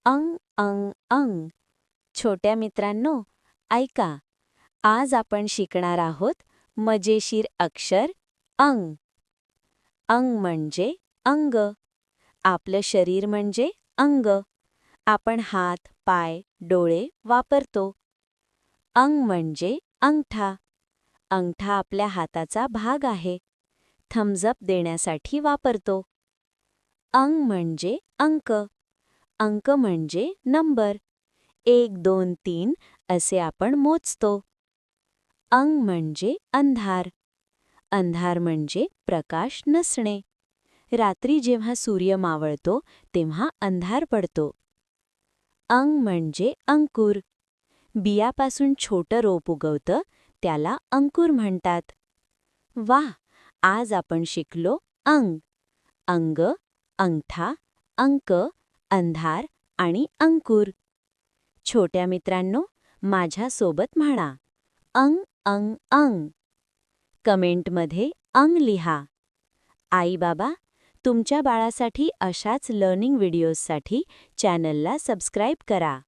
अंग अंग अंग. छोट्या मित्रांनो, ऐका. आज आपण शिकणार आहोत मजेशीर अक्षर अंग. अंग म्हणजे अंग. आपलं शरीर म्हणजे अंग. आपण हात, पाय, डोळे वापरतो. अंग म्हणजे अंगठा. अंगठा आपल्या हाताचा भाग आहे. थम्स अप देण्यासाठी वापरतो. अंग म्हणजे अंक. अंक म्हणजे नंबर. 1 2 3 असे आपण मोजतो. अंग म्हणजे अंधार. अंधार म्हणजे प्रकाश नसणे. रात्री जेव्हा सूर्य मावळतो तेव्हा अंधार पडतो. अंग म्हणजे अंकुर. बियापासून छोटं रोप उगवतं, त्याला अंकुर म्हणतात. वाह, आज आपण शिकलो अंग. अंग, अंगठा, अंक, अंधार आणि अंकुर. छोट्या मित्रांनो, माझ्यासोबत म्हणा, अंग अंग अंग. कमेंटमध्ये अंग लिहा. आई बाबा, तुमच्या बाळासाठी अशाच लर्निंग व्हिडिओजसाठी चॅनलला सबस्क्राईब करा.